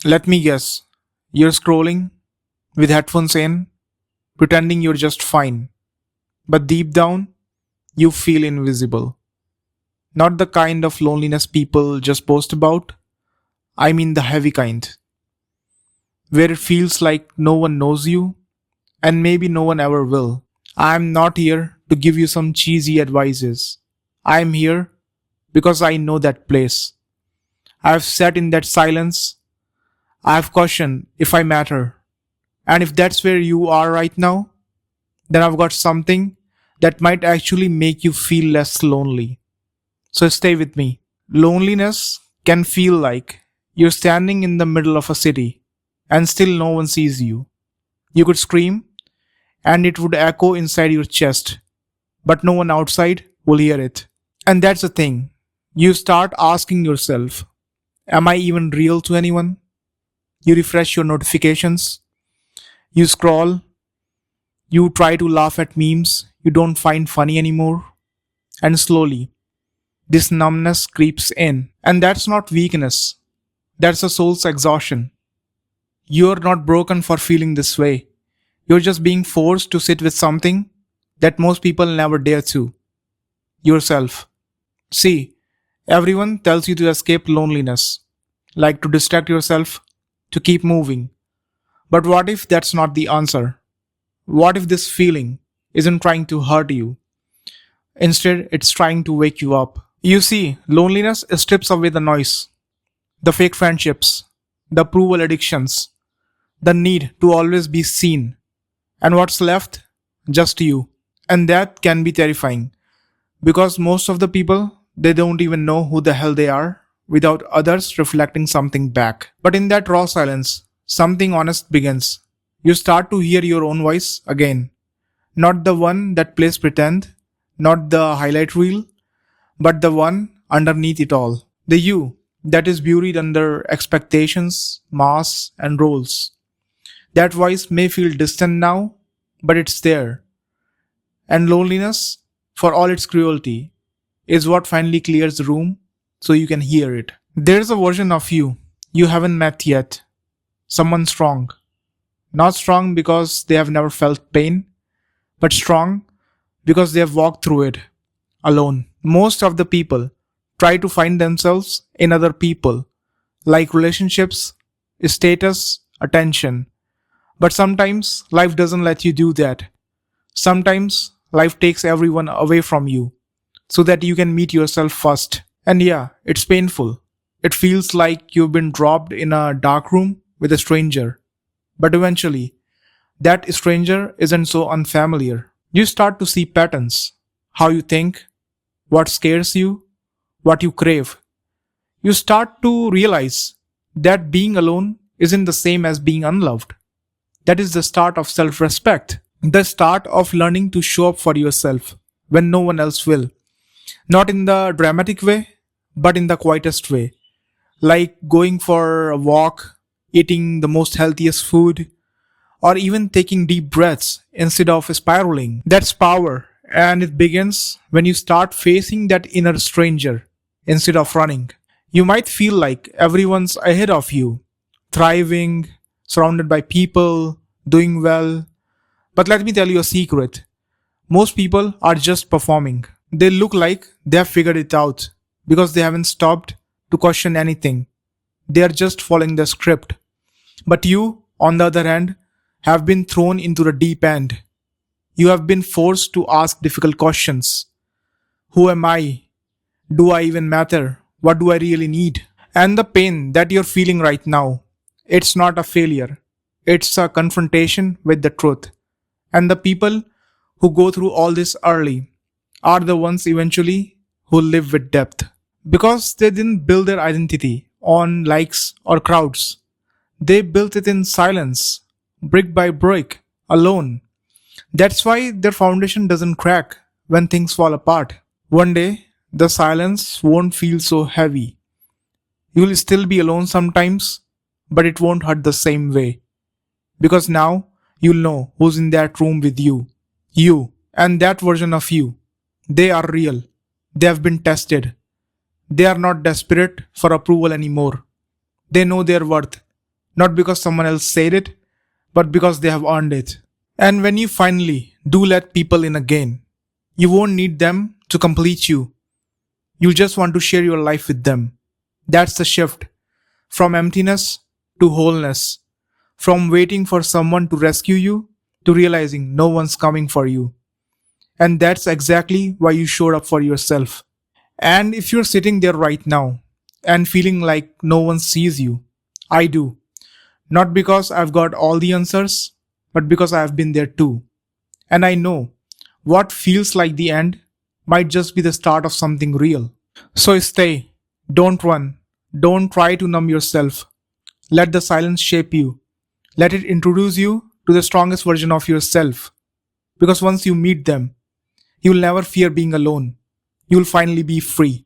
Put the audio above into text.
Let me guess. You're scrolling with headphones in, pretending you're just fine. But deep down, you feel invisible. Not the kind of loneliness people just post about. I mean the heavy kind, where it feels like no one knows you, and maybe no one ever will. I'm not here to give you some cheesy advices. I'm here because I know that place. I've sat in that silence. I've questioned if I matter. And if that's where you are right now, then I've got something that might actually make you feel less lonely. So stay with me. Loneliness can feel like you're standing in the middle of a city and still no one sees you. You could scream and it would echo inside your chest, but no one outside will hear it. And that's the thing. You start asking yourself, am I even real to anyone? You refresh your notifications, you scroll, you try to laugh at memes you don't find funny anymore, and slowly, this numbness creeps in. And that's not weakness, that's a soul's exhaustion. You're not broken for feeling this way. You're just being forced to sit with something that most people never dare to yourself. See, everyone tells you to escape loneliness, like to distract yourself, to keep moving. But what if that's not the answer? What if this feeling isn't trying to hurt you? Instead, it's trying to wake you up. You see, loneliness strips away the noise, the fake friendships, the approval addictions, the need to always be seen. And what's left? Just you. And that can be terrifying because most of the people, they don't even know who the hell they are without others reflecting something back. But in that raw silence, something honest begins. You start to hear your own voice again. Not the one that plays pretend, not the highlight reel, but the one underneath it all. The you that is buried under expectations, masks, and roles. That voice may feel distant now, but it's there. And loneliness, for all its cruelty, is what finally clears the room so you can hear it. There's a version of you haven't met yet. Someone strong. Not strong because they have never felt pain, but strong because they have walked through it alone. Most of the people try to find themselves in other people, like relationships, status, attention. But sometimes life doesn't let you do that. Sometimes life takes everyone away from you so that you can meet yourself first. And yeah, it's painful. It feels like you've been dropped in a dark room with a stranger. But eventually, that stranger isn't so unfamiliar. You start to see patterns, how you think, what scares you, what you crave. You start to realize that being alone isn't the same as being unloved. That is the start of self respect, the start of learning to show up for yourself when no one else will. Not in the dramatic way, but in the quietest way, like going for a walk, eating the most healthiest food, or even taking deep breaths instead of spiraling. That's power, and it begins when you start facing that inner stranger instead of running. You might feel like everyone's ahead of you, thriving, surrounded by people, doing well. But let me tell you a secret. Most people are just performing. They look like they have figured it out because they haven't stopped to question anything. They are just following the script. But you, on the other hand, have been thrown into the deep end. You have been forced to ask difficult questions. Who am I? Do I even matter? What do I really need? And the pain that you're feeling right now, it's not a failure. It's a confrontation with the truth. And the people who go through all this early are the ones eventually who live with depth. Because they didn't build their identity on likes or crowds. They built it in silence, brick by brick, alone. That's why their foundation doesn't crack when things fall apart. One day, the silence won't feel so heavy. You'll still be alone sometimes, but it won't hurt the same way. Because now, you'll know who's in that room with you. You, and that version of you. They are real. They have been tested. They are not desperate for approval anymore. They know their worth. not because someone else said it, but because they have earned it. And when you finally do let people in again, you won't need them to complete you. You'll just want to share your life with them. That's the shift from emptiness to wholeness, from waiting for someone to rescue you to realizing no one's coming for you. And that's exactly why you showed up for yourself. And if you're sitting there right now and feeling like no one sees you, I do. Not because I've got all the answers, but because I've been there too. And I know what feels like the end might just be the start of something real. So stay, don't run, don't try to numb yourself. Let the silence shape you. Let it introduce you to the strongest version of yourself. Because once you meet them, you'll never fear being alone. You'll finally be free.